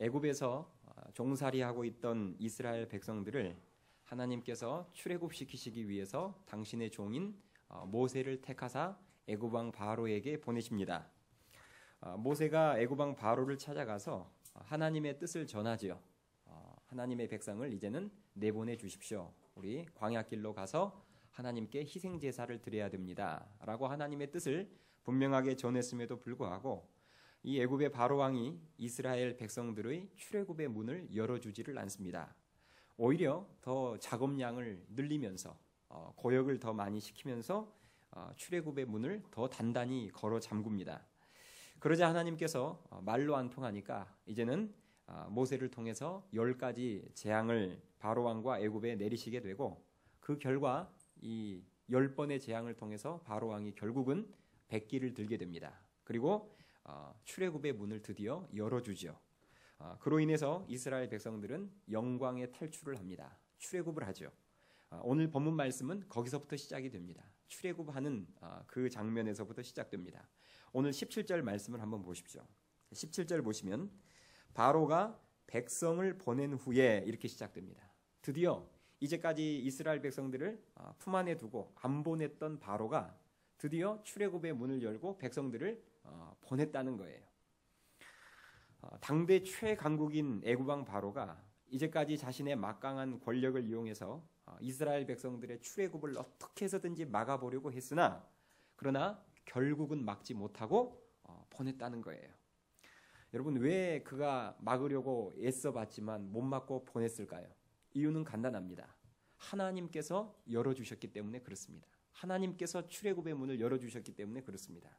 애굽에서 종살이하고 있던 이스라엘 백성들을 하나님께서 출애굽시키시기 위해서 당신의 종인 모세를 택하사 애굽 왕 바로에게 보내십니다. 모세가 애굽 왕 바로를 찾아가서 하나님의 뜻을 전하지요. 하나님의 백성을 이제는 내보내 주십시오. 우리 광야길로 가서 하나님께 희생 제사를 드려야 됩니다. 라고 하나님의 뜻을 분명하게 전했음에도 불구하고 이 애굽의 바로 왕이 이스라엘 백성들의 출애굽의 문을 열어주지를 않습니다. 오히려 더 작업량을 늘리면서 고역을 더 많이 시키면서 출애굽의 문을 더 단단히 걸어 잠굽니다. 그러자 하나님께서 말로 안 통하니까 이제는 모세를 통해서 10가지 재앙을 바로 왕과 애굽에 내리시게 되고 그 결과 이 10번의 재앙을 통해서 바로 왕이 결국은 백기를 들게 됩니다. 그리고 출애굽의 문을 드디어 열어주죠. 그로 인해서 이스라엘 백성들은 영광의 탈출을 합니다. 출애굽을 하죠. 오늘 본문 말씀은 거기서부터 시작이 됩니다. 출애굽하는 그 장면에서부터 시작됩니다. 오늘 17절 말씀을 한번 보십시오. 17절 보시면 바로가 백성을 보낸 후에 이렇게 시작됩니다. 드디어 이제까지 이스라엘 백성들을 품 안에 두고 안 보냈던 바로가 드디어 출애굽의 문을 열고 백성들을 보냈다는 거예요. 당대 최강국인 애굽 왕 바로가 이제까지 자신의 막강한 권력을 이용해서 이스라엘 백성들의 출애굽을 어떻게 해서든지 막아보려고 했으나 그러나 결국은 막지 못하고 보냈다는 거예요. 여러분, 왜 그가 막으려고 애써봤지만 못 막고 보냈을까요? 이유는 간단합니다. 하나님께서 열어주셨기 때문에 그렇습니다. 하나님께서 출애굽의 문을 열어주셨기 때문에 그렇습니다.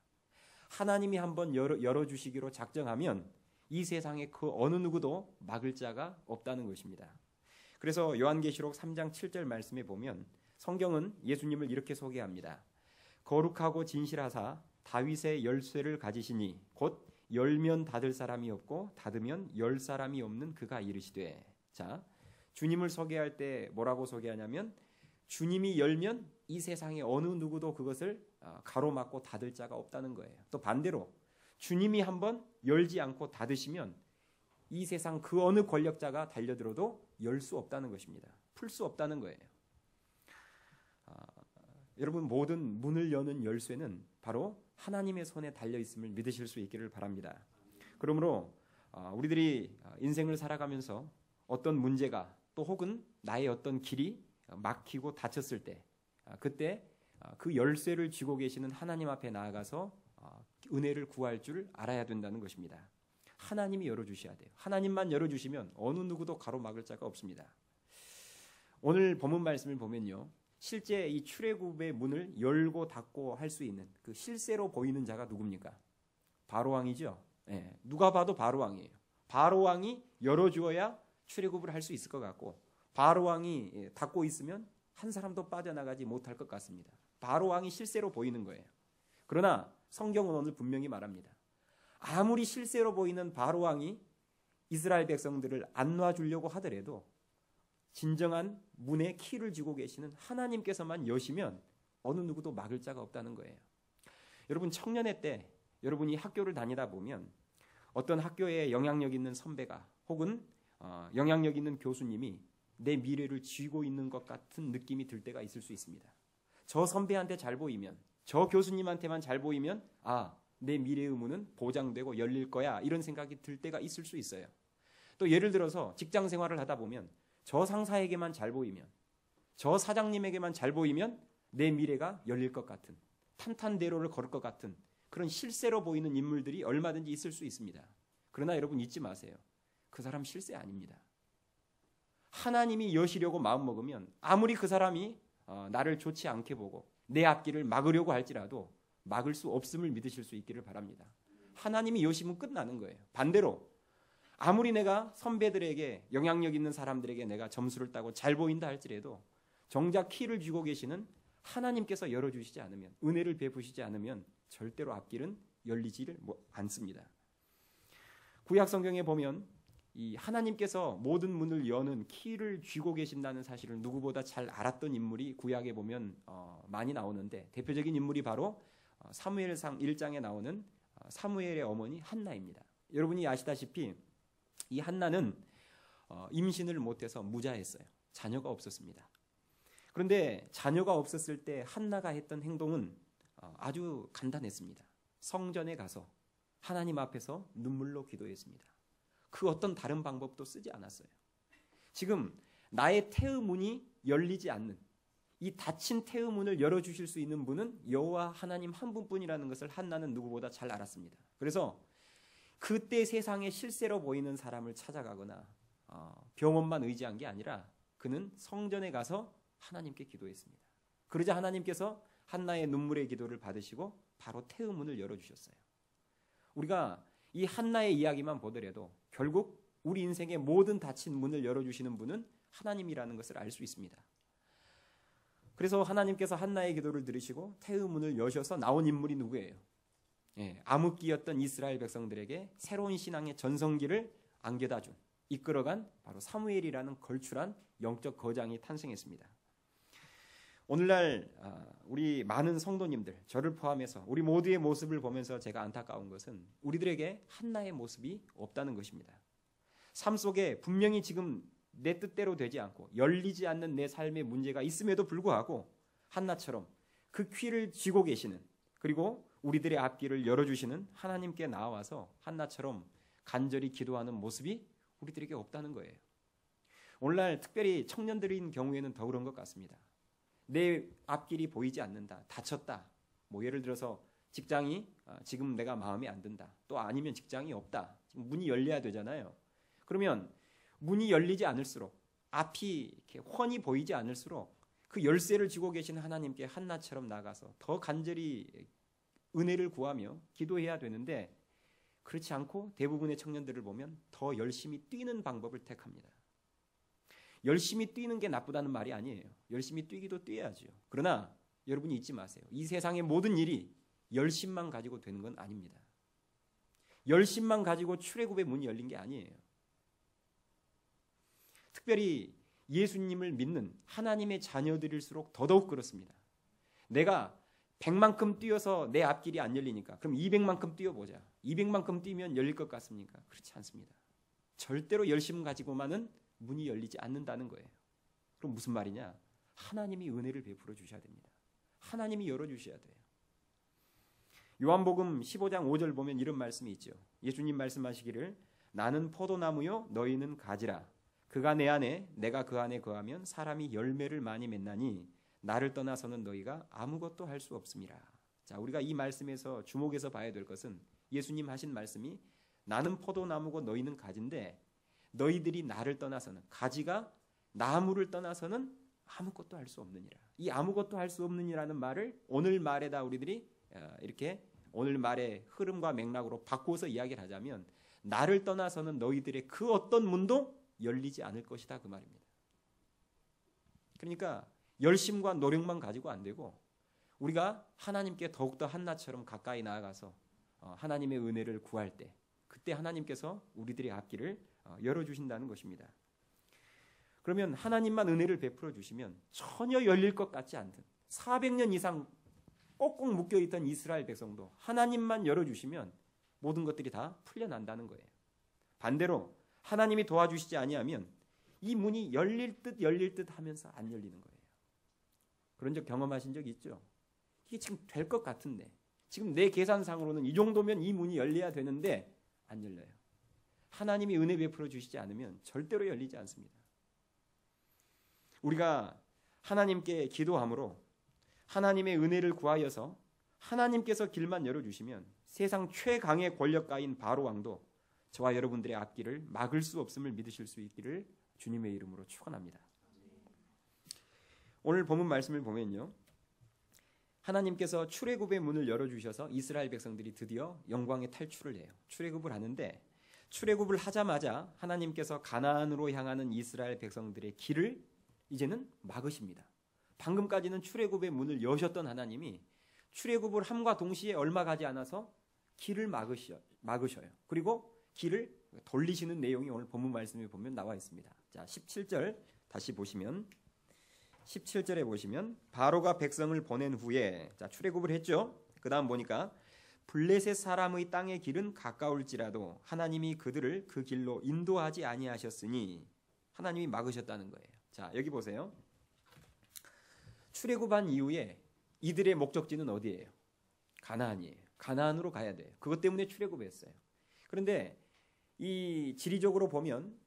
하나님이 한번 열어주시기로 작정하면 이 세상에 그 어느 누구도 막을 자가 없다는 것입니다. 그래서 요한계시록 3장 7절 말씀에 보면 성경은 예수님을 이렇게 소개합니다. 거룩하고 진실하사 다윗의 열쇠를 가지시니 곧 열면 닫을 사람이 없고 닫으면 열 사람이 없는 그가 이르시되. 자, 주님을 소개할 때 뭐라고 소개하냐면 주님이 열면 이 세상에 어느 누구도 그것을 가로막고 닫을 자가 없다는 거예요. 또 반대로 주님이 한번 열지 않고 닫으시면 이 세상 그 어느 권력자가 달려들어도 열 수 없다는 것입니다. 풀 수 없다는 거예요. 여러분, 모든 문을 여는 열쇠는 바로 하나님의 손에 달려 있음을 믿으실 수 있기를 바랍니다. 그러므로 우리들이 인생을 살아가면서 어떤 문제가 또 혹은 나의 어떤 길이 막히고 닫혔을 때 그때 그 열쇠를 쥐고 계시는 하나님 앞에 나아가서 은혜를 구할 줄 알아야 된다는 것입니다. 하나님이 열어주셔야 돼요. 하나님만 열어주시면 어느 누구도 가로막을 자가 없습니다. 오늘 본문 말씀을 보면요, 실제 이 출애굽의 문을 열고 닫고 할 수 있는 그 실세로 보이는 자가 누굽니까? 바로왕이죠. 네, 누가 봐도 바로왕이에요. 바로왕이 열어주어야 출애굽을 할 수 있을 것 같고 바로왕이 닫고 있으면 한 사람도 빠져나가지 못할 것 같습니다. 바로왕이 실세로 보이는 거예요. 그러나 성경은 오늘 분명히 말합니다. 아무리 실세로 보이는 바로왕이 이스라엘 백성들을 안 놔주려고 하더라도 진정한 문의 키를 쥐고 계시는 하나님께서만 여시면 어느 누구도 막을 자가 없다는 거예요. 여러분, 청년의 때 여러분이 학교를 다니다 보면 어떤 학교에 영향력 있는 선배가 혹은 영향력 있는 교수님이 내 미래를 쥐고 있는 것 같은 느낌이 들 때가 있을 수 있습니다. 저 선배한테 잘 보이면, 저 교수님한테만 잘 보이면 내 미래의 문은 보장되고 열릴 거야, 이런 생각이 들 때가 있을 수 있어요. 또 예를 들어서 직장 생활을 하다 보면 저 상사에게만 잘 보이면, 저 사장님에게만 잘 보이면 내 미래가 열릴 것 같은, 탄탄대로를 걸을 것 같은 그런 실세로 보이는 인물들이 얼마든지 있을 수 있습니다. 그러나 여러분 잊지 마세요. 그 사람 실세 아닙니다. 하나님이 여시려고 마음먹으면 아무리 그 사람이 나를 좋지 않게 보고 내 앞길을 막으려고 할지라도 막을 수 없음을 믿으실 수 있기를 바랍니다. 하나님이 여시면 끝나는 거예요. 반대로 아무리 내가 선배들에게, 영향력 있는 사람들에게 내가 점수를 따고 잘 보인다 할지라도 정작 키를 쥐고 계시는 하나님께서 열어주시지 않으면, 은혜를 베푸시지 않으면 절대로 앞길은 열리지를 않습니다. 구약 성경에 보면 이 하나님께서 모든 문을 여는 키를 쥐고 계신다는 사실을 누구보다 잘 알았던 인물이 구약에 보면 많이 나오는데, 대표적인 인물이 바로 사무엘상 1장에 나오는 사무엘의 어머니 한나입니다. 여러분이 아시다시피 이 한나는 임신을 못해서 무자했어요. 자녀가 없었습니다. 그런데 자녀가 없었을 때 한나가 했던 행동은 아주 간단했습니다. 성전에 가서 하나님 앞에서 눈물로 기도했습니다. 그 어떤 다른 방법도 쓰지 않았어요. 지금 나의 태의문이 열리지 않는, 이 닫힌 태의문을 열어주실 수 있는 분은 여호와 하나님 한 분뿐이라는 것을 한나는 누구보다 잘 알았습니다. 그래서 그때 세상에 실세로 보이는 사람을 찾아가거나 병원만 의지한 게 아니라 그는 성전에 가서 하나님께 기도했습니다. 그러자 하나님께서 한나의 눈물의 기도를 받으시고 바로 태의문을 열어주셨어요. 우리가 이 한나의 이야기만 보더라도 결국 우리 인생의 모든 닫힌 문을 열어주시는 분은 하나님이라는 것을 알 수 있습니다. 그래서 하나님께서 한나의 기도를 들으시고 태의문을 여셔서 나온 인물이 누구예요? 암흑기였던 이스라엘 백성들에게 새로운 신앙의 전성기를 안겨다 준, 이끌어간 바로 사무엘이라는 걸출한 영적 거장이 탄생했습니다. 오늘날 우리 많은 성도님들, 저를 포함해서 우리 모두의 모습을 보면서 제가 안타까운 것은 우리들에게 한나의 모습이 없다는 것입니다. 삶 속에 분명히 지금 내 뜻대로 되지 않고 열리지 않는 내 삶의 문제가 있음에도 불구하고 한나처럼 그 퀴를 쥐고 계시는, 그리고 우리들의 앞길을 열어주시는 하나님께 나와서 한나처럼 간절히 기도하는 모습이 우리들에게 없다는 거예요. 오늘날 특별히 청년들인 경우에는 더 그런 것 같습니다. 내 앞길이 보이지 않는다, 닫혔다, 예를 들어서 직장이 지금 내가 마음에 안 든다, 또 아니면 직장이 없다, 지금 문이 열려야 되잖아요. 그러면 문이 열리지 않을수록, 앞이 이렇게 훤히 보이지 않을수록 그 열쇠를 쥐고 계신 하나님께 한나처럼 나가서 더 간절히 은혜를 구하며 기도해야 되는데, 그렇지 않고 대부분의 청년들을 보면 더 열심히 뛰는 방법을 택합니다. 열심히 뛰는 게 나쁘다는 말이 아니에요. 열심히 뛰기도 뛰어야죠. 그러나 여러분이 잊지 마세요. 이 세상의 모든 일이 열심만 가지고 되는 건 아닙니다. 열심만 가지고 출애굽의 문이 열린 게 아니에요. 특별히 예수님을 믿는 하나님의 자녀들일수록 더더욱 그렇습니다. 내가 100만큼 뛰어서 내 앞길이 안 열리니까 그럼 200만큼 뛰어보자. 200만큼 뛰면 열릴 것 같습니까? 그렇지 않습니다. 절대로 열심 가지고만은 문이 열리지 않는다는 거예요. 그럼 무슨 말이냐? 하나님이 은혜를 베풀어 주셔야 됩니다. 하나님이 열어주셔야 돼요. 요한복음 15장 5절 보면 이런 말씀이 있죠. 예수님 말씀하시기를 나는 포도나무요 너희는 가지라. 그가 내 안에 내가 그 안에 거하면 사람이 열매를 많이 맺나니 나를 떠나서는 너희가 아무것도 할 수 없음이라. 자, 우리가 이 말씀에서 주목해서 봐야 될 것은 예수님 하신 말씀이 나는 포도나무고 너희는 가지인데 너희들이 나를 떠나서는, 가지가 나무를 떠나서는 아무것도 할 수 없느니라. 이 아무것도 할 수 없느니라는 말을 오늘 말에다 우리들이 이렇게 오늘 말의 흐름과 맥락으로 바꿔서 이야기를 하자면 나를 떠나서는 너희들의 그 어떤 문도 열리지 않을 것이다, 그 말입니다. 그러니까 열심과 노력만 가지고 안 되고 우리가 하나님께 더욱더 한나처럼 가까이 나아가서 하나님의 은혜를 구할 때 그때 하나님께서 우리들의 앞길을 열어주신다는 것입니다. 그러면 하나님만 은혜를 베풀어 주시면 전혀 열릴 것 같지 않든 400년 이상 꼭꼭 묶여있던 이스라엘 백성도 하나님만 열어주시면 모든 것들이 다 풀려난다는 거예요. 반대로 하나님이 도와주시지 아니하면 이 문이 열릴 듯 하면서 안 열리는 거예요. 그런 적 경험하신 적 있죠? 이게 지금 될 것 같은데 지금 내 계산상으로는 이 정도면 이 문이 열려야 되는데 안 열려요. 하나님이 은혜 베풀어 주시지 않으면 절대로 열리지 않습니다. 우리가 하나님께 기도함으로 하나님의 은혜를 구하여서 하나님께서 길만 열어주시면 세상 최강의 권력가인 바로 왕도 저와 여러분들의 앞길을 막을 수 없음을 믿으실 수 있기를 주님의 이름으로 축원합니다. 오늘 본문 말씀을 보면요, 하나님께서 출애굽의 문을 열어주셔서 이스라엘 백성들이 드디어 영광의 탈출을 해요. 출애굽을 하는데 출애굽을 하자마자 하나님께서 가나안으로 향하는 이스라엘 백성들의 길을 이제는 막으십니다. 방금까지는 출애굽의 문을 여셨던 하나님이 출애굽을 함과 동시에 얼마 가지 않아서 길을 막으셔요. 그리고 길을 돌리시는 내용이 오늘 본문 말씀에 보면 나와 있습니다. 자, 17절 다시 보시면 17절에 보시면 바로가 백성을 보낸 후에 자, 출애굽을 했죠. 그 다음 보니까 블레셋 사람의 땅의 길은 가까울지라도 하나님이 그들을 그 길로 인도하지 아니하셨으니 하나님이 막으셨다는 거예요. 자, 여기 보세요. 출애굽한 이후에 이들의 목적지는 어디예요? 가나안이에요. 가나안으로 가야 돼요. 그것 때문에 출애굽했어요. 그런데 이 지리적으로 보면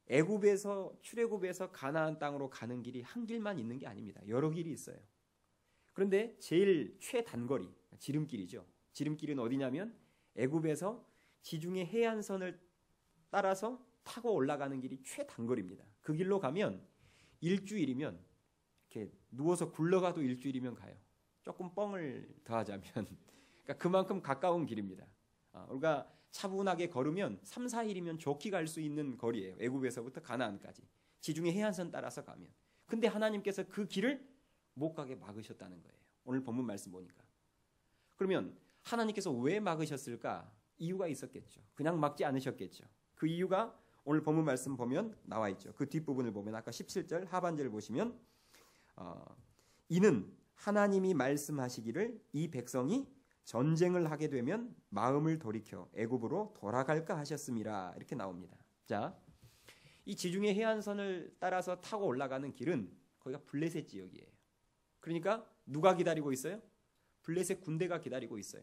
애굽에서 출애굽해서 가나안 땅으로 가는 길이 한 길만 있는 게 아닙니다. 여러 길이 있어요. 그런데 제일 최단거리, 지름길이죠. 지름길은 어디냐면 애굽에서 지중해 해안선을 따라서 타고 올라가는 길이 최단거리입니다. 그 길로 가면 일주일이면 이렇게 누워서 굴러가도 일주일이면 가요. 조금 뻥을 더하자면 그러니까 그만큼 가까운 길입니다. 우리가 차분하게 걸으면 3, 4일이면 좋게 갈 수 있는 거리예요. 애굽에서부터 가나안까지. 지중해 해안선 따라서 가면. 근데 하나님께서 그 길을 못 가게 막으셨다는 거예요. 오늘 본문 말씀 보니까. 그러면 하나님께서 왜 막으셨을까? 이유가 있었겠죠. 그냥 막지 않으셨겠죠. 그 이유가 오늘 본문 말씀 보면 나와 있죠. 그 뒷부분을 보면 아까 17절 하반절을 보시면 이는 하나님이 말씀하시기를 이 백성이 전쟁을 하게 되면 마음을 돌이켜 애굽으로 돌아갈까 하셨음이라 이렇게 나옵니다. 자, 이 지중해 해안선을 따라서 타고 올라가는 길은 거기가 블레셋 지역이에요. 그러니까 누가 기다리고 있어요? 블레셋 군대가 기다리고 있어요.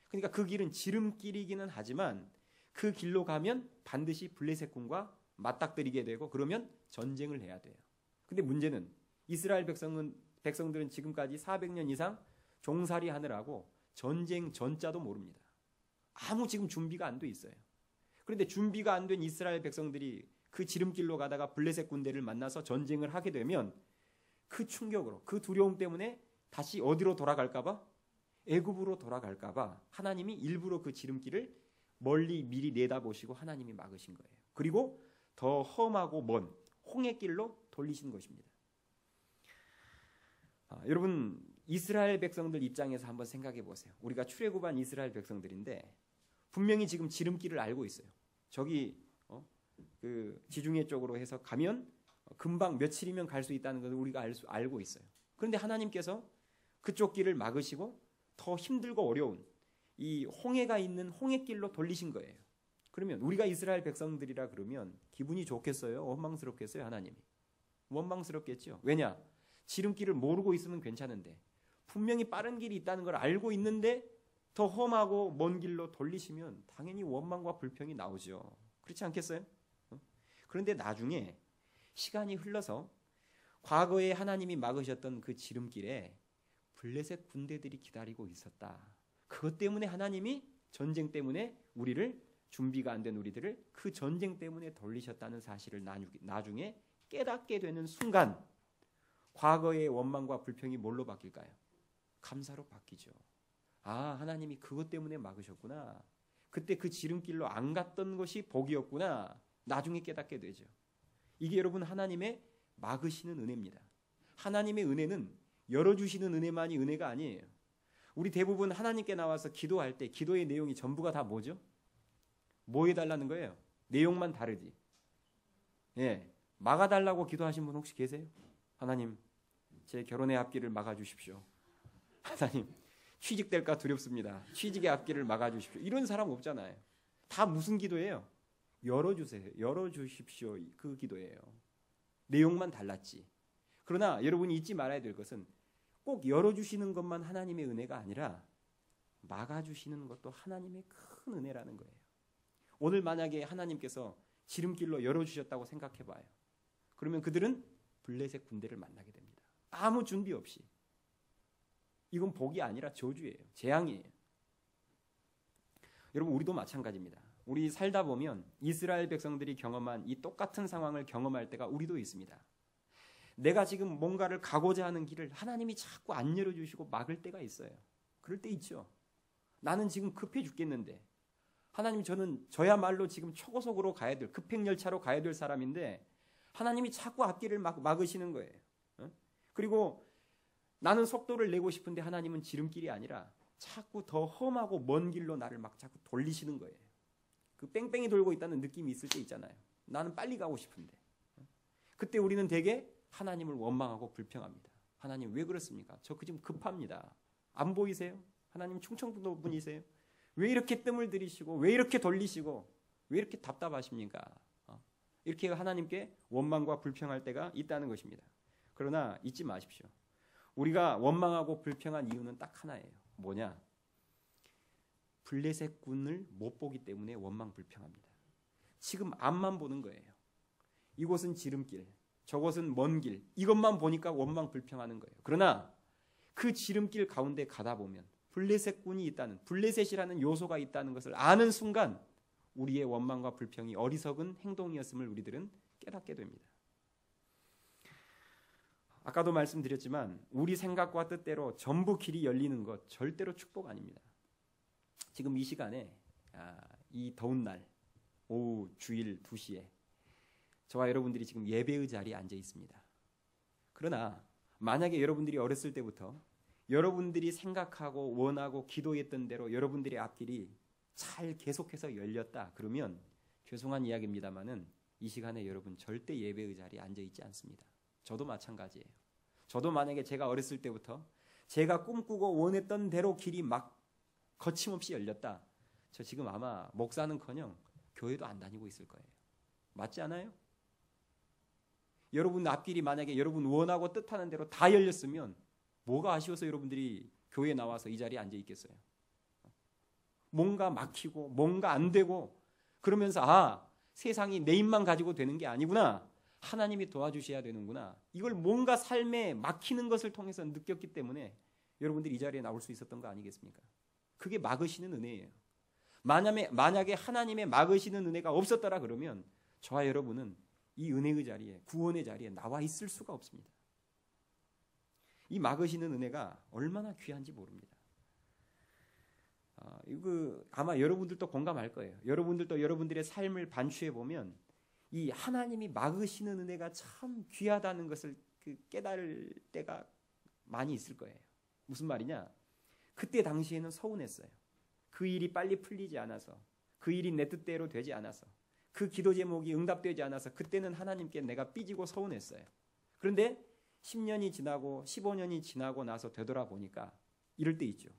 그러니까 그 길은 지름길이기는 하지만 그 길로 가면 반드시 블레셋 군과 맞닥뜨리게 되고 그러면 전쟁을 해야 돼요. 근데 문제는 이스라엘 백성들은 지금까지 400년 이상 종살이 하느라고 전쟁 전자도 모릅니다. 아무 지금 준비가 안 돼 있어요. 그런데 준비가 안 된 이스라엘 백성들이 그 지름길로 가다가 블레셋 군대를 만나서 전쟁을 하게 되면 그 충격으로 그 두려움 때문에 다시 어디로 돌아갈까 봐? 애굽으로 돌아갈까 봐 하나님이 일부러 그 지름길을 멀리 미리 내다보시고 하나님이 막으신 거예요. 그리고 더 험하고 먼 홍해길로 돌리신 것입니다. 여러분 이스라엘 백성들 입장에서 한번 생각해 보세요. 우리가 출애굽한 이스라엘 백성들인데 분명히 지금 지름길을 알고 있어요. 저기 그 지중해 쪽으로 해서 가면 금방 며칠이면 갈 수 있다는 것을 우리가 알고 있어요. 그런데 하나님께서 그쪽 길을 막으시고 더 힘들고 어려운 이 홍해가 있는 홍해길로 돌리신 거예요. 그러면 우리가 이스라엘 백성들이라 그러면 기분이 좋겠어요? 원망스럽겠어요? 하나님이? 원망스럽겠죠. 왜냐? 지름길을 모르고 있으면 괜찮은데 분명히 빠른 길이 있다는 걸 알고 있는데 더 험하고 먼 길로 돌리시면 당연히 원망과 불평이 나오죠. 그렇지 않겠어요? 그런데 나중에 시간이 흘러서 과거에 하나님이 막으셨던 그 지름길에 블레셋 군대들이 기다리고 있었다. 그것 때문에 하나님이 전쟁 때문에 우리를 준비가 안 된 우리들을 그 전쟁 때문에 돌리셨다는 사실을 나중에 깨닫게 되는 순간 과거의 원망과 불평이 뭘로 바뀔까요? 감사로 바뀌죠. 아, 하나님이 그것 때문에 막으셨구나. 그때 그 지름길로 안 갔던 것이 복이었구나. 나중에 깨닫게 되죠. 이게 여러분 하나님의 막으시는 은혜입니다. 하나님의 은혜는 열어주시는 은혜만이 은혜가 아니에요. 우리 대부분 하나님께 나와서 기도할 때 기도의 내용이 전부가 다 뭐죠? 뭐 해달라는 거예요? 내용만 다르지. 예, 막아달라고 기도하신 분 혹시 계세요? 하나님, 제 결혼의 앞길을 막아주십시오. 하나님, 취직될까 두렵습니다. 취직의 앞길을 막아주십시오. 이런 사람 없잖아요. 다 무슨 기도예요? 열어주세요. 열어주십시오. 그 기도예요. 내용만 달랐지. 그러나 여러분이 잊지 말아야 될 것은 꼭 열어주시는 것만 하나님의 은혜가 아니라 막아주시는 것도 하나님의 큰 은혜라는 거예요. 오늘 만약에 하나님께서 지름길로 열어주셨다고 생각해봐요. 그러면 그들은 블레셋 군대를 만나게 됩니다. 아무 준비 없이. 이건 복이 아니라 저주예요. 재앙이에요. 여러분 우리도 마찬가지입니다. 우리 살다 보면 이스라엘 백성들이 경험한 이 똑같은 상황을 경험할 때가 우리도 있습니다. 내가 지금 뭔가를 가고자 하는 길을 하나님이 자꾸 안 열어주시고 막을 때가 있어요. 그럴 때 있죠. 나는 지금 급해 죽겠는데 하나님 저야말로 지금 초고속으로 가야 될 급행열차로 가야 될 사람인데 하나님이 자꾸 앞길을 막으시는 거예요. 그리고 나는 속도를 내고 싶은데 하나님은 지름길이 아니라 자꾸 더 험하고 먼 길로 나를 막 자꾸 돌리시는 거예요. 그 뺑뺑이 돌고 있다는 느낌이 있을 때 있잖아요. 나는 빨리 가고 싶은데. 그때 우리는 되게 하나님을 원망하고 불평합니다. 하나님 왜 그렇습니까? 저 지금 급합니다. 안 보이세요? 하나님 충청도 분이세요? 왜 이렇게 뜸을 들이시고 왜 이렇게 돌리시고 왜 이렇게 답답하십니까? 이렇게 하나님께 원망과 불평할 때가 있다는 것입니다. 그러나 잊지 마십시오. 우리가 원망하고 불평한 이유는 딱 하나예요. 뭐냐? 블레셋 군을 못 보기 때문에 원망 불평합니다. 지금 앞만 보는 거예요. 이곳은 지름길, 저곳은 먼 길, 이것만 보니까 원망 불평하는 거예요. 그러나 그 지름길 가운데 가다 보면 블레셋 군이 있다는, 블레셋이라는 요소가 있다는 것을 아는 순간 우리의 원망과 불평이 어리석은 행동이었음을 우리들은 깨닫게 됩니다. 아까도 말씀드렸지만 우리 생각과 뜻대로 전부 길이 열리는 것 절대로 축복 아닙니다. 지금 이 시간에 이 더운 날 오후 주일 2시에 저와 여러분들이 지금 예배의 자리에 앉아 있습니다. 그러나 만약에 여러분들이 어렸을 때부터 여러분들이 생각하고 원하고 기도했던 대로 여러분들의 앞길이 잘 계속해서 열렸다 그러면 죄송한 이야기입니다만은 이 시간에 여러분 절대 예배의 자리에 앉아 있지 않습니다. 저도 마찬가지예요. 저도 만약에 제가 어렸을 때부터 제가 꿈꾸고 원했던 대로 길이 막 거침없이 열렸다. 저 지금 아마 목사는커녕 교회도 안 다니고 있을 거예요. 맞지 않아요? 여러분 앞길이 만약에 여러분 원하고 뜻하는 대로 다 열렸으면 뭐가 아쉬워서 여러분들이 교회에 나와서 이 자리에 앉아 있겠어요? 뭔가 막히고 뭔가 안 되고 그러면서 세상이 내 입만 가지고 되는 게 아니구나. 하나님이 도와주셔야 되는구나. 이걸 뭔가 삶에 막히는 것을 통해서 느꼈기 때문에 여러분들이 이 자리에 나올 수 있었던 거 아니겠습니까? 그게 막으시는 은혜예요. 만약에 하나님의 막으시는 은혜가 없었더라 그러면 저와 여러분은 이 은혜의 자리에, 구원의 자리에 나와 있을 수가 없습니다. 이 막으시는 은혜가 얼마나 귀한지 모릅니다. 아마 여러분들도 공감할 거예요. 여러분들도 여러분들의 삶을 반추해 보면 이 하나님이 막으시는 은혜가 참 귀하다는 것을 깨달을 때가 많이 있을 거예요. 무슨 말이냐? 그때 당시에는 서운했어요. 그 일이 빨리 풀리지 않아서, 그 일이 내 뜻대로 되지 않아서, 그 기도 제목이 응답되지 않아서 그때는 하나님께 내가 삐지고 서운했어요. 그런데 10년이 지나고 15년이 지나고 나서 되돌아보니까 이럴 때 있죠.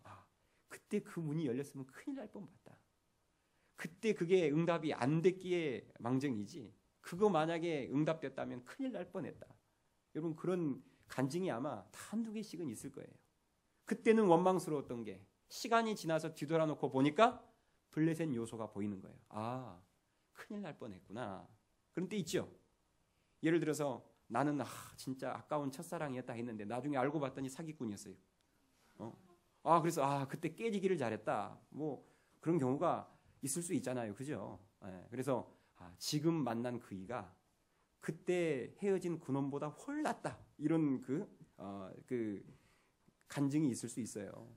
그때 그 문이 열렸으면 큰일 날 뻔봤다. 그때 그게 응답이 안 됐기에 망정이지 그거 만약에 응답됐다면 큰일 날 뻔했다. 여러분 그런 간증이 아마 다 한두 개씩은 있을 거예요. 그때는 원망스러웠던 게 시간이 지나서 뒤돌아놓고 보니까 블레셋 요소가 보이는 거예요. 큰일 날 뻔했구나. 그런 때 있죠. 예를 들어서 나는 진짜 아까운 첫사랑이었다 했는데 나중에 알고 봤더니 사기꾼이었어요. 그래서 그때 깨지기를 잘했다. 뭐 그런 경우가 있을 수 있잖아요. 그죠? 그래서 지금 만난 그이가 그때 헤어진 그놈보다 훨 낫다. 이런 그 간증이 있을 수 있어요.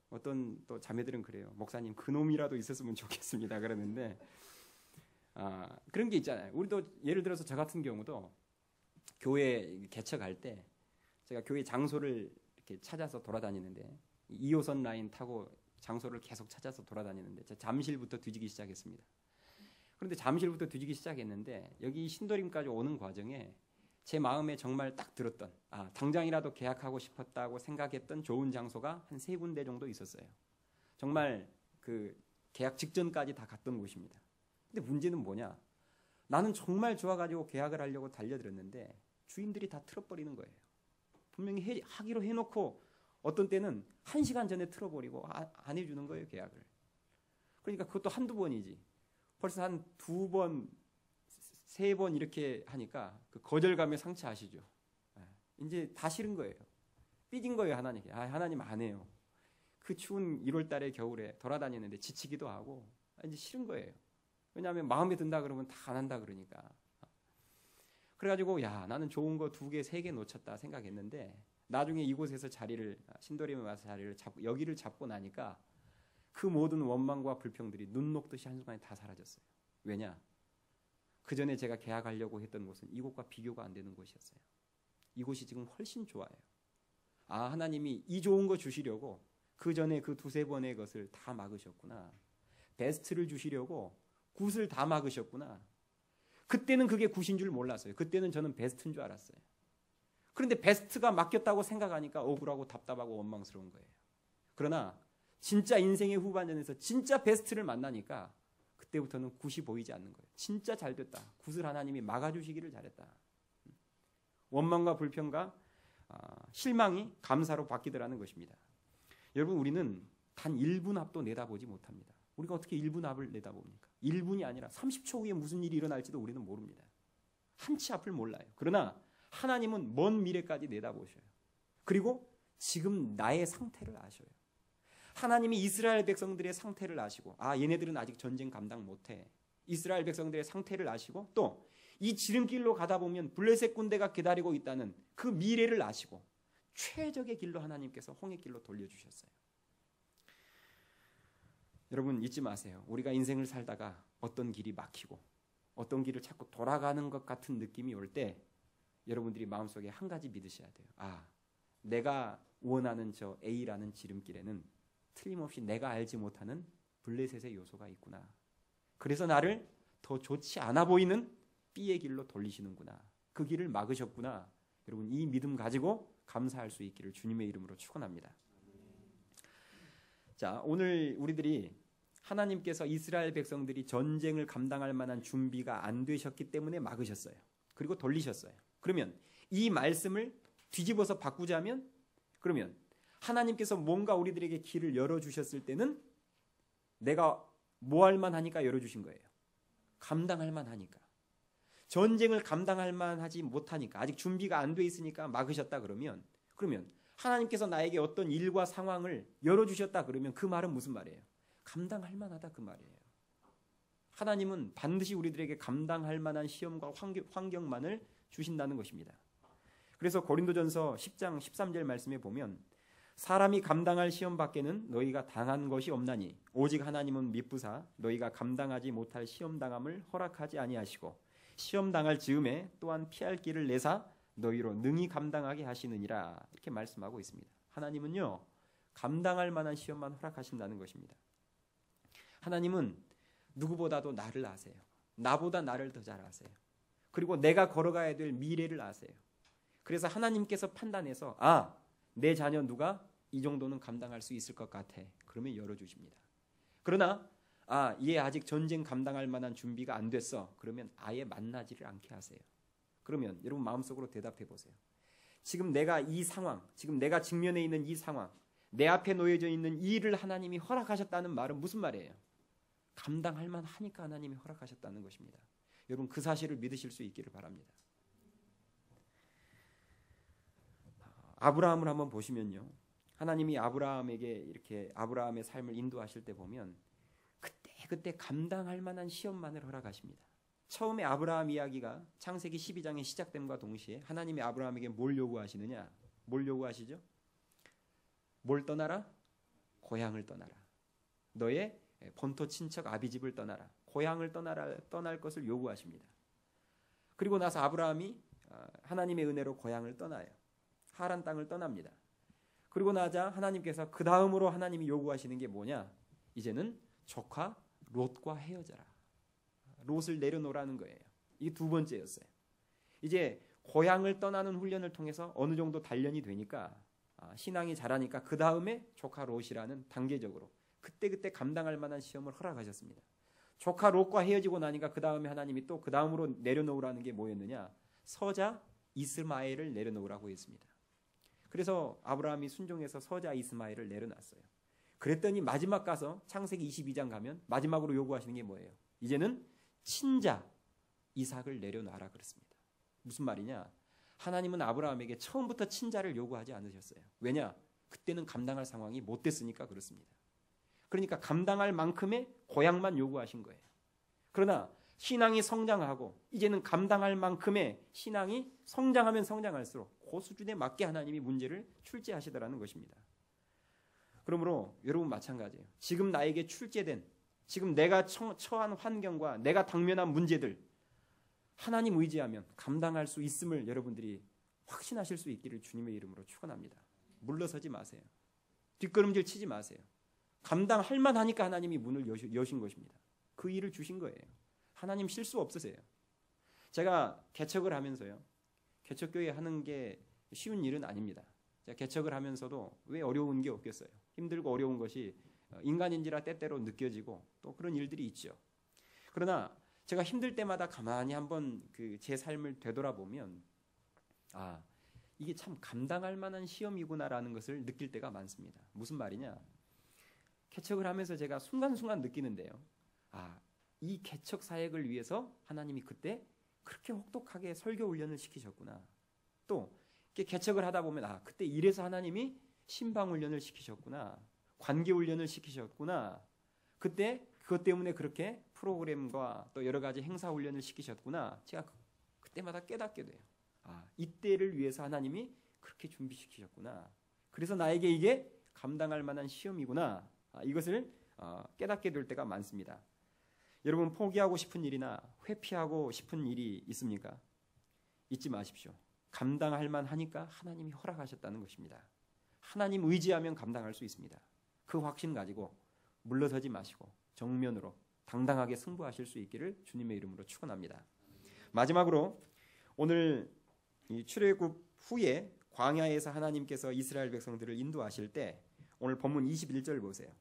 어떤 또 자매들은 그래요. 목사님 그놈이라도 있었으면 좋겠습니다. 그러는데 그런 게 있잖아요. 우리도 예를 들어서 저 같은 경우도 교회 개척할 때 제가 교회 장소를 이렇게 찾아서 돌아다니는데 2호선 라인 타고 장소를 계속 찾아서 돌아다니는데 잠실부터 뒤지기 시작했습니다. 그런데 잠실부터 뒤지기 시작했는데 여기 신도림까지 오는 과정에 제 마음에 정말 딱 들었던 당장이라도 계약하고 싶었다고 생각했던 좋은 장소가 한 3군데 정도 있었어요. 정말 그 계약 직전까지 다 갔던 곳입니다. 근데 문제는 뭐냐? 나는 정말 좋아가지고 계약을 하려고 달려들었는데 주인들이 다 틀어버리는 거예요. 분명히 하기로 해놓고 어떤 때는 1시간 전에 틀어버리고 안 해주는 거예요, 계약을. 그러니까 그것도 한두 번이지. 벌써 한 2번, 3번 이렇게 하니까 그 거절감에 상처 아시죠? 이제 다 싫은 거예요. 삐진 거예요, 하나님께. 하나님 안 해요. 그 추운 1월 달에 겨울에 돌아다니는데 지치기도 하고 이제 싫은 거예요. 왜냐하면 마음에 든다 그러면 다 안 한다 그러니까. 그래가지고 나는 좋은 거 2개, 3개 놓쳤다 생각했는데 나중에 이곳에서 신도림에 와서 여기를 잡고 나니까 그 모든 원망과 불평들이 눈 녹듯이 한순간에 다 사라졌어요. 왜냐? 그 전에 제가 계약하려고 했던 곳은 이곳과 비교가 안 되는 곳이었어요. 이곳이 지금 훨씬 좋아요. 하나님이 이 좋은 거 주시려고 그 전에 그 2-3번의 것을 다 막으셨구나. 베스트를 주시려고 굿을 다 막으셨구나. 그때는 그게 굿인 줄 몰랐어요. 그때는 저는 베스트인 줄 알았어요. 그런데 베스트가 막혔다고 생각하니까 억울하고 답답하고 원망스러운 거예요. 그러나 진짜 인생의 후반전에서 진짜 베스트를 만나니까 그때부터는 굿이 보이지 않는 거예요. 진짜 잘 됐다. 굿을 하나님이 막아주시기를 잘했다. 원망과 불평과 실망이 감사로 바뀌더라는 것입니다. 여러분, 우리는 단 1분 앞도 내다보지 못합니다. 우리가 어떻게 1분 앞을 내다봅니까? 1분이 아니라 30초 후에 무슨 일이 일어날지도 우리는 모릅니다. 한치 앞을 몰라요. 그러나 하나님은 먼 미래까지 내다보셔요. 그리고 지금 나의 상태를 아셔요. 하나님이 이스라엘 백성들의 상태를 아시고, 얘네들은 아직 전쟁 감당 못해. 이스라엘 백성들의 상태를 아시고, 또 이 지름길로 가다 보면 블레셋 군대가 기다리고 있다는 그 미래를 아시고 최적의 길로 하나님께서 홍해길로 돌려주셨어요. 여러분, 잊지 마세요. 우리가 인생을 살다가 어떤 길이 막히고 어떤 길을 자꾸 돌아가는 것 같은 느낌이 올 때 여러분들이 마음속에 한 가지 믿으셔야 돼요. 내가 원하는 저 A라는 지름길에는 틀림없이 내가 알지 못하는 블레셋의 요소가 있구나. 그래서 나를 더 좋지 않아 보이는 B의 길로 돌리시는구나. 그 길을 막으셨구나. 여러분, 이 믿음 가지고 감사할 수 있기를 주님의 이름으로 축원합니다. 자, 오늘 우리들이 하나님께서 이스라엘 백성들이 전쟁을 감당할 만한 준비가 안 되셨기 때문에 막으셨어요. 그리고 돌리셨어요. 그러면 이 말씀을 뒤집어서 바꾸자면, 그러면 하나님께서 뭔가 우리들에게 길을 열어주셨을 때는 내가 뭐 할 만하니까 열어주신 거예요. 감당할 만하니까. 전쟁을 감당할 만하지 못하니까, 아직 준비가 안 돼 있으니까 막으셨다 그러면 하나님께서 나에게 어떤 일과 상황을 열어주셨다 그러면 그 말은 무슨 말이에요? 감당할 만하다 그 말이에요. 하나님은 반드시 우리들에게 감당할 만한 시험과 환경만을 주신다는 것입니다. 그래서 고린도전서 10장 13절 말씀에 보면, 사람이 감당할 시험 밖에는 너희가 당한 것이 없나니 오직 하나님은 미쁘사 너희가 감당하지 못할 시험 당함을 허락하지 아니하시고 시험 당할 즈음에 또한 피할 길을 내사 너희로 능히 감당하게 하시느니라. 이렇게 말씀하고 있습니다. 하나님은요, 감당할 만한 시험만 허락하신다는 것입니다. 하나님은 누구보다도 나를 아세요. 나보다 나를 더 잘 아세요. 그리고 내가 걸어가야 될 미래를 아세요. 그래서 하나님께서 판단해서 내 자녀 누가 이 정도는 감당할 수 있을 것 같아. 그러면 열어주십니다. 그러나 얘 아직 전쟁 감당할 만한 준비가 안 됐어. 그러면 아예 만나지를 않게 하세요. 그러면 여러분 마음속으로 대답해 보세요. 지금 내가 이 상황, 지금 내가 직면해 있는 이 상황, 내 앞에 놓여져 있는 이 일을 하나님이 허락하셨다는 말은 무슨 말이에요? 감당할 만하니까 하나님이 허락하셨다는 것입니다. 여러분, 그 사실을 믿으실 수 있기를 바랍니다. 아브라함을 한번 보시면요, 하나님이 아브라함에게 이렇게 아브라함의 삶을 인도하실 때 보면 그때 감당할 만한 시험만을 허락하십니다. 처음에 아브라함 이야기가 창세기 12장에 시작됨과 동시에 하나님이 아브라함에게 뭘 요구하시느냐? 뭘 요구하시죠? 뭘 떠나라? 고향을 떠나라. 너의 본토 친척 아비집을 떠나라. 고향을 떠날 것을 요구하십니다. 그리고 나서 아브라함이 하나님의 은혜로 고향을 떠나요. 하란 땅을 떠납니다. 그리고 나자 하나님께서 그 다음으로 하나님이 요구하시는 게 뭐냐? 이제는 조카 롯과 헤어져라. 롯을 내려놓으라는 거예요. 이게 두 번째였어요. 이제 고향을 떠나는 훈련을 통해서 어느 정도 단련이 되니까 신앙이 자라니까 그 다음에 조카 롯이라는 단계적으로 그때 감당할 만한 시험을 허락하셨습니다. 조카 롯과 헤어지고 나니까 그 다음에 하나님이 또 그 다음으로 내려놓으라는 게 뭐였느냐? 서자 이스마엘을 내려놓으라고 했습니다. 그래서 아브라함이 순종해서 서자 이스마엘을 내려놨어요. 그랬더니 마지막 가서 창세기 22장 가면 마지막으로 요구하시는 게 뭐예요? 이제는 친자 이삭을 내려놔라 그랬습니다. 무슨 말이냐? 하나님은 아브라함에게 처음부터 친자를 요구하지 않으셨어요. 왜냐? 그때는 감당할 상황이 못 됐으니까 그렇습니다. 그러니까 감당할 만큼의 고향만 요구하신 거예요. 그러나 신앙이 성장하고 이제는 감당할 만큼의 신앙이 성장하면 성장할수록 그 수준에 맞게 하나님이 문제를 출제하시더라는 것입니다. 그러므로 여러분 마찬가지예요. 지금 나에게 출제된, 지금 내가 처한 환경과 내가 당면한 문제들 하나님 의지하면 감당할 수 있음을 여러분들이 확신하실 수 있기를 주님의 이름으로 축원합니다. 물러서지 마세요. 뒷걸음질 치지 마세요. 감당할 만하니까 하나님이 문을 여신 것입니다. 그 일을 주신 거예요. 하나님 실수 없으세요. 제가 개척을 하면서요, 개척교회 하는 게 쉬운 일은 아닙니다. 제가 개척을 하면서도 왜 어려운 게 없겠어요. 힘들고 어려운 것이 인간인지라 때때로 느껴지고 또 그런 일들이 있죠. 그러나 제가 힘들 때마다 가만히 한번 그 제 삶을 되돌아보면 이게 참 감당할 만한 시험이구나라는 것을 느낄 때가 많습니다. 무슨 말이냐? 개척을 하면서 제가 순간순간 느끼는데요. 이 개척 사역을 위해서 하나님이 그때 그렇게 혹독하게 설교 훈련을 시키셨구나. 또 개척을 하다 보면 그때 이래서 하나님이 신방 훈련을 시키셨구나. 관계 훈련을 시키셨구나. 그때 그것 때문에 그렇게 프로그램과 또 여러 가지 행사 훈련을 시키셨구나. 제가 그때마다 깨닫게 돼요. 이때를 위해서 하나님이 그렇게 준비시키셨구나. 그래서 나에게 이게 감당할 만한 시험이구나. 이것을 깨닫게 될 때가 많습니다. 여러분 포기하고 싶은 일이나 회피하고 싶은 일이 있습니까? 잊지 마십시오. 감당할 만하니까 하나님이 허락하셨다는 것입니다. 하나님 의지하면 감당할 수 있습니다. 그 확신 가지고 물러서지 마시고 정면으로 당당하게 승부하실 수 있기를 주님의 이름으로 축원합니다. 마지막으로 오늘 이 출애굽 후에 광야에서 하나님께서 이스라엘 백성들을 인도하실 때 오늘 본문 21절 보세요.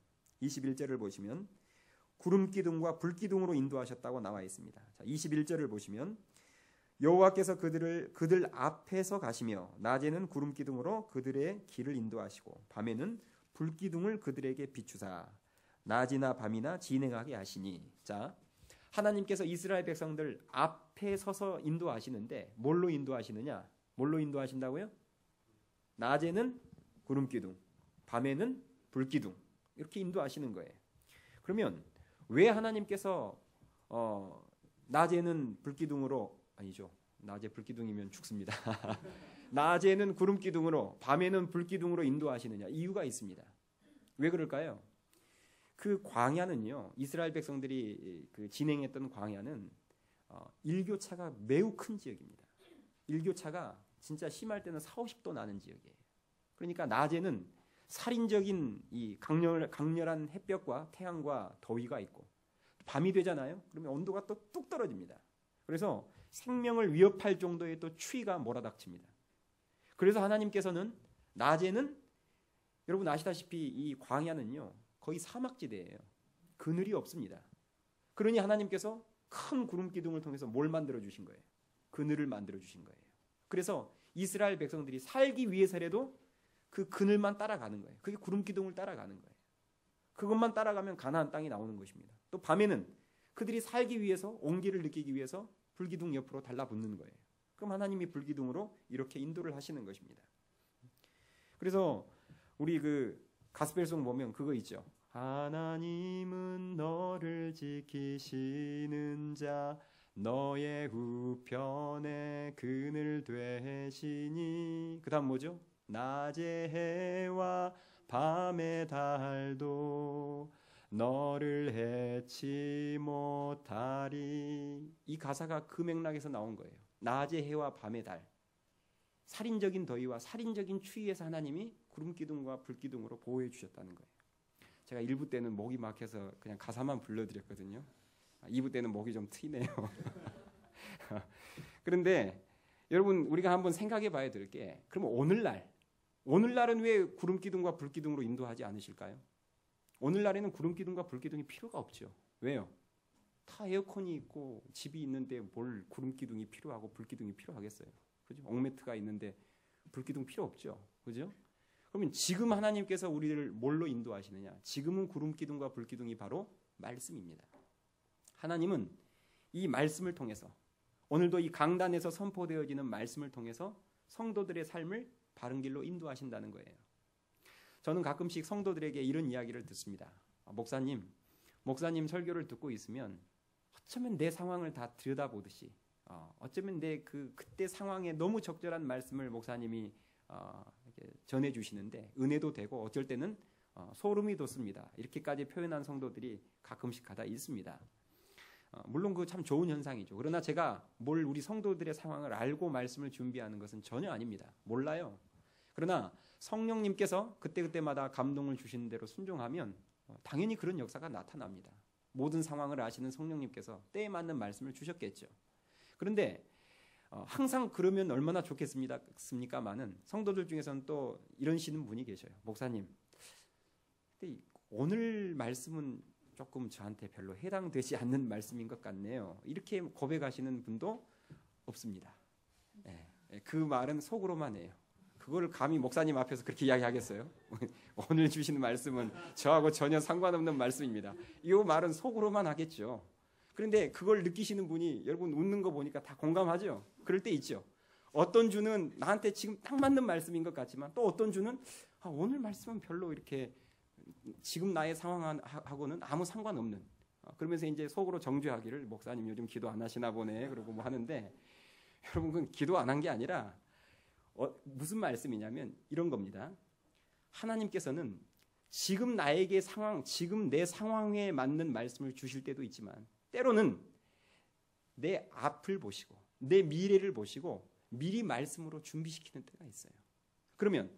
21절을 보시면 구름 기둥과 불 기둥으로 인도하셨다고 나와 있습니다. 자, 21절을 보시면 여호와께서 그들 앞에서 가시며 낮에는 구름 기둥으로 그들의 길을 인도하시고 밤에는 불 기둥을 그들에게 비추사 낮이나 밤이나 진행하게 하시니. 자, 하나님께서 이스라엘 백성들 앞에 서서 인도하시는데 뭘로 인도하시느냐? 뭘로 인도하신다고요? 낮에는 구름 기둥, 밤에는 불 기둥 이렇게 인도하시는 거예요. 그러면 왜 하나님께서 낮에는 불 기둥으로 아니죠. 낮에 불 기둥이면 죽습니다. 낮에는 구름 기둥으로 밤에는 불 기둥으로 인도하시느냐? 이유가 있습니다. 왜 그럴까요? 그 광야는요. 이스라엘 백성들이 그 진행했던 광야는 일교차가 매우 큰 지역입니다. 일교차가 진짜 심할 때는 40~50도 나는 지역이에요. 그러니까 낮에는 살인적인 이 강렬한 햇볕과 태양과 더위가 있고 밤이 되잖아요. 그러면 온도가 또 뚝 떨어집니다. 그래서 생명을 위협할 정도의 또 추위가 몰아닥칩니다. 그래서 하나님께서는 낮에는 여러분 아시다시피 이 광야는요 거의 사막지대예요. 그늘이 없습니다. 그러니 하나님께서 큰 구름 기둥을 통해서 뭘 만들어 주신 거예요? 그늘을 만들어 주신 거예요. 그래서 이스라엘 백성들이 살기 위해서라도 그 그늘만 따라가는 거예요. 그게 구름 기둥을 따라가는 거예요. 그것만 따라가면 가나안 땅이 나오는 것입니다. 또 밤에는 그들이 살기 위해서 온기를 느끼기 위해서 불기둥 옆으로 달라붙는 거예요. 그럼 하나님이 불기둥으로 이렇게 인도를 하시는 것입니다. 그래서 우리 그 가스펠송 보면 그거 있죠. 하나님은 너를 지키시는 자 너의 우편에 그늘 되시니. 그 다음 뭐죠? 낮의 해와 밤의 달도 너를 해치 못하리. 이 가사가 그 맥락에서 나온 거예요. 낮의 해와 밤의 달. 살인적인 더위와 살인적인 추위에서 하나님이 구름기둥과 불기둥으로 보호해 주셨다는 거예요. 제가 1부 때는 목이 막혀서 그냥 가사만 불러드렸거든요. 2부 때는 목이 좀 트이네요. 그런데 여러분 우리가 한번 생각해 봐야 될 게 그러면 오늘날은 왜 구름기둥과 불기둥으로 인도하지 않으실까요? 오늘날에는 구름기둥과 불기둥이 필요가 없죠. 왜요? 다 에어컨이 있고 집이 있는데 뭘 구름기둥이 필요하고 불기둥이 필요하겠어요. 그죠? 옥매트가 있는데 불기둥 필요 없죠. 그죠? 그러면 지금 하나님께서 우리를 뭘로 인도하시느냐? 지금은 구름기둥과 불기둥이 바로 말씀입니다. 하나님은 이 말씀을 통해서 오늘도 이 강단에서 선포되어지는 말씀을 통해서 성도들의 삶을 바른 길로 인도하신다는 거예요. 저는 가끔씩 성도들에게 이런 이야기를 듣습니다. 목사님 설교를 듣고 있으면 어쩌면 내 상황을 다 들여다보듯이 어쩌면 내 그때 상황에 너무 적절한 말씀을 목사님이 이렇게 전해주시는데 은혜도 되고 어쩔 때는 소름이 돋습니다. 이렇게까지 표현한 성도들이 가끔씩 가다 있습니다. 물론 그거 참 좋은 현상이죠. 그러나 제가 우리 성도들의 상황을 알고 말씀을 준비하는 것은 전혀 아닙니다. 몰라요. 그러나 성령님께서 그때그때마다 감동을 주시는 대로 순종하면 당연히 그런 역사가 나타납니다. 모든 상황을 아시는 성령님께서 때에 맞는 말씀을 주셨겠죠. 그런데 항상 그러면 얼마나 좋겠습니까마는 성도들 중에서는 또 이러시는 분이 계셔요. 목사님, 근데 오늘 말씀은 조금 저한테 별로 해당되지 않는 말씀인 것 같네요. 이렇게 고백하시는 분도 없습니다. 그 말은 속으로만 해요. 그걸 감히 목사님 앞에서 그렇게 이야기하겠어요? 오늘 주시는 말씀은 저하고 전혀 상관없는 말씀입니다. 이 말은 속으로만 하겠죠. 그런데 그걸 느끼시는 분이 여러분 웃는 거 보니까 다 공감하죠? 그럴 때 있죠. 어떤 주는 나한테 지금 딱 맞는 말씀인 것 같지만 또 어떤 주는 오늘 말씀은 별로 이렇게 지금 나의 상황하고는 아무 상관없는, 그러면서 이제 속으로 정죄하기를 목사님 요즘 기도 안 하시나 보네 그러고 뭐 하는데, 여러분 그건 기도 안 한 게 아니라 무슨 말씀이냐면 이런 겁니다. 하나님께서는 지금 나에게 지금 내 상황에 맞는 말씀을 주실 때도 있지만 때로는 내 앞을 보시고 내 미래를 보시고 미리 말씀으로 준비시키는 때가 있어요. 그러면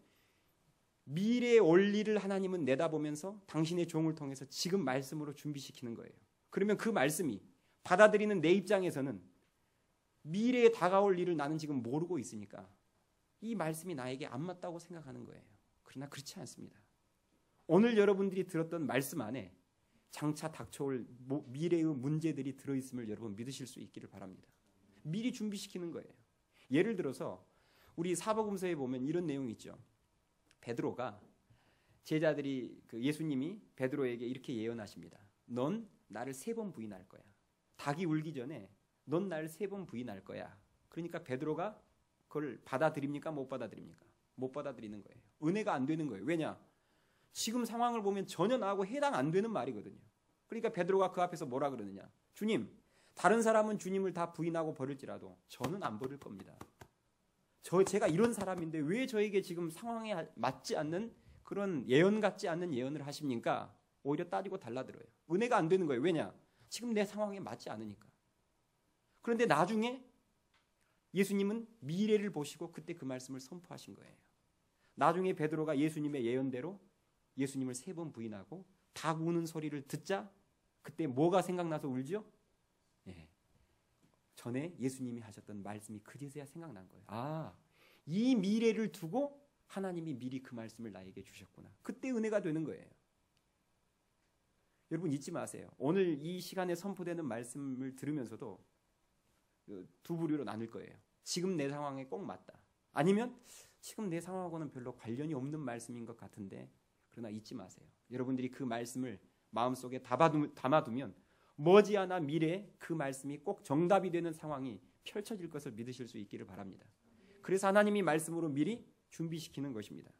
미래의 원리를 하나님은 내다보면서 당신의 종을 통해서 지금 말씀으로 준비시키는 거예요. 그러면 그 말씀이 받아들이는 내 입장에서는 미래에 다가올 일을 나는 지금 모르고 있으니까 이 말씀이 나에게 안 맞다고 생각하는 거예요. 그러나 그렇지 않습니다. 오늘 여러분들이 들었던 말씀 안에 장차 닥쳐올 미래의 문제들이 들어있음을 여러분 믿으실 수 있기를 바랍니다. 미리 준비시키는 거예요. 예를 들어서 우리 사복음서에 보면 이런 내용이 있죠. 베드로가 제자들이 예수님이 베드로에게 이렇게 예언하십니다. 넌 나를 3번 부인할 거야. 닭이 울기 전에 넌 나를 3번 부인할 거야. 그러니까 베드로가 그걸 받아들입니까? 못 받아들입니까? 못 받아들이는 거예요. 은혜가 안 되는 거예요. 왜냐? 지금 상황을 보면 전혀 나하고 해당 안 되는 말이거든요. 그러니까 베드로가 그 앞에서 뭐라 그러느냐? 주님, 다른 사람은 주님을 다 부인하고 버릴지라도 저는 안 버릴 겁니다. 제가 이런 사람인데 왜 저에게 지금 상황에 맞지 않는 그런 예언 같지 않는 예언을 하십니까? 오히려 따지고 달라들어요. 은혜가 안 되는 거예요. 왜냐? 지금 내 상황에 맞지 않으니까. 그런데 나중에 예수님은 미래를 보시고 그때 그 말씀을 선포하신 거예요. 나중에 베드로가 예수님의 예언대로 예수님을 3번 부인하고 닭 우는 소리를 듣자 그때 뭐가 생각나서 울죠? 전에 예수님이 하셨던 말씀이 그제서야 생각난 거예요. 이 미래를 두고 하나님이 미리 그 말씀을 나에게 주셨구나. 그때 은혜가 되는 거예요. 여러분 잊지 마세요. 오늘 이 시간에 선포되는 말씀을 들으면서도 두 부류로 나눌 거예요. 지금 내 상황에 꼭 맞다. 아니면 지금 내 상황하고는 별로 관련이 없는 말씀인 것 같은데, 그러나 잊지 마세요. 여러분들이 그 말씀을 마음속에 담아두면 머지않아 미래에 그 말씀이 꼭 정답이 되는 상황이 펼쳐질 것을 믿으실 수 있기를 바랍니다. 그래서 하나님이 말씀으로 미리 준비시키는 것입니다.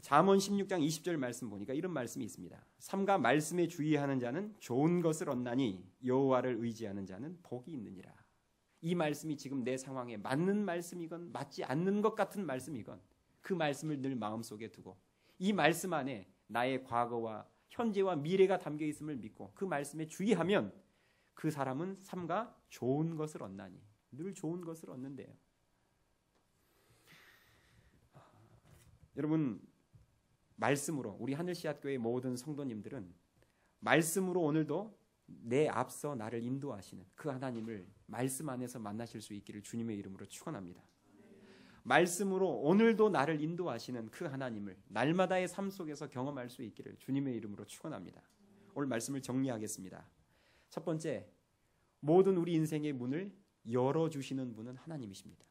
잠언 16장 20절 말씀 보니까 이런 말씀이 있습니다. 삼가 말씀에 주의하는 자는 좋은 것을 얻나니 여호와를 의지하는 자는 복이 있느니라. 이 말씀이 지금 내 상황에 맞는 말씀이건 맞지 않는 것 같은 말씀이건 그 말씀을 늘 마음속에 두고 이 말씀 안에 나의 과거와 현재와 미래가 담겨 있음을 믿고 그 말씀에 주의하면 그 사람은 삼가 좋은 것을 얻나니, 늘 좋은 것을 얻는데요. 여러분, 말씀으로 우리 하늘씨앗교회 모든 성도님들은 말씀으로 오늘도 내 앞서 나를 인도하시는 그 하나님을 말씀 안에서 만나실 수 있기를 주님의 이름으로 축원합니다. 말씀으로 오늘도 나를 인도하시는 그 하나님을 날마다의 삶 속에서 경험할 수 있기를 주님의 이름으로 축원합니다. 오늘 말씀을 정리하겠습니다. 첫 번째, 모든 우리 인생의 문을 열어주시는 분은 하나님이십니다.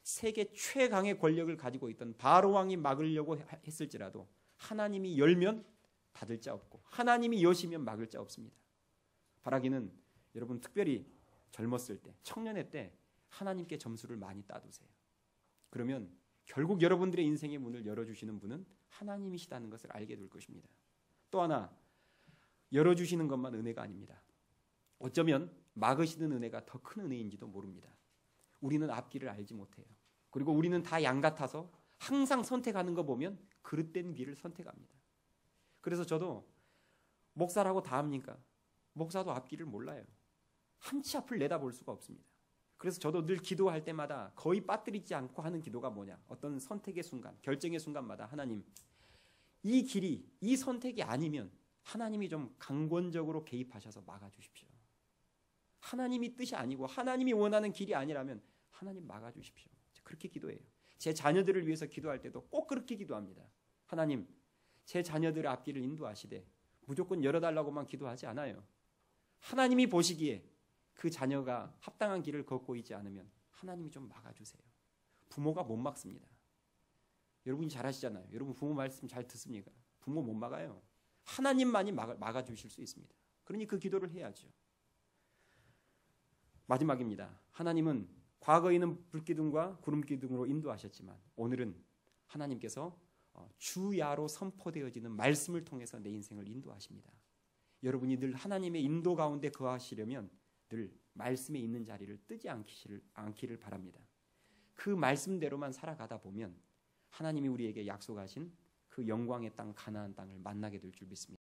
세계 최강의 권력을 가지고 있던 바로 왕이 막으려고 했을지라도 하나님이 열면 닫을 자 없고 하나님이 여시면 막을 자 없습니다. 바라기는 여러분 특별히 젊었을 때, 청년의 때 하나님께 점수를 많이 따두세요. 그러면 결국 여러분들의 인생의 문을 열어주시는 분은 하나님이시다는 것을 알게 될 것입니다. 또 하나, 열어주시는 것만 은혜가 아닙니다. 어쩌면 막으시는 은혜가 더 큰 은혜인지도 모릅니다. 우리는 앞길을 알지 못해요. 그리고 우리는 다 양 같아서 항상 선택하는 거 보면 그릇된 길을 선택합니다. 그래서 저도 목사라고 다 합니까? 목사도 앞길을 몰라요. 한 치 앞을 내다볼 수가 없습니다. 그래서 저도 늘 기도할 때마다 거의 빠뜨리지 않고 하는 기도가 뭐냐? 어떤 선택의 순간, 결정의 순간마다 하나님, 이 길이, 이 선택이 아니면 하나님이 좀 강권적으로 개입하셔서 막아주십시오. 하나님이 뜻이 아니고 하나님이 원하는 길이 아니라면 하나님 막아주십시오. 그렇게 기도해요. 제 자녀들을 위해서 기도할 때도 꼭 그렇게 기도합니다. 하나님, 제 자녀들의 앞길을 인도하시되 무조건 열어달라고만 기도하지 않아요. 하나님이 보시기에 그 자녀가 합당한 길을 걷고 있지 않으면 하나님이 좀 막아주세요. 부모가 못 막습니다. 여러분이 잘 아시잖아요. 여러분 부모 말씀 잘 듣습니까? 부모 못 막아요. 하나님만이 막아주실 수 있습니다. 그러니 그 기도를 해야죠. 마지막입니다. 하나님은 과거에는 불기둥과 구름기둥으로 인도하셨지만 오늘은 하나님께서 주야로 선포되어지는 말씀을 통해서 내 인생을 인도하십니다. 여러분이 늘 하나님의 인도 가운데 거하시려면 늘 말씀에 있는 자리를 뜨지 않기를 바랍니다. 그 말씀대로만 살아가다 보면 하나님이 우리에게 약속하신 그 영광의 땅 가나안 땅을 만나게 될 줄 믿습니다.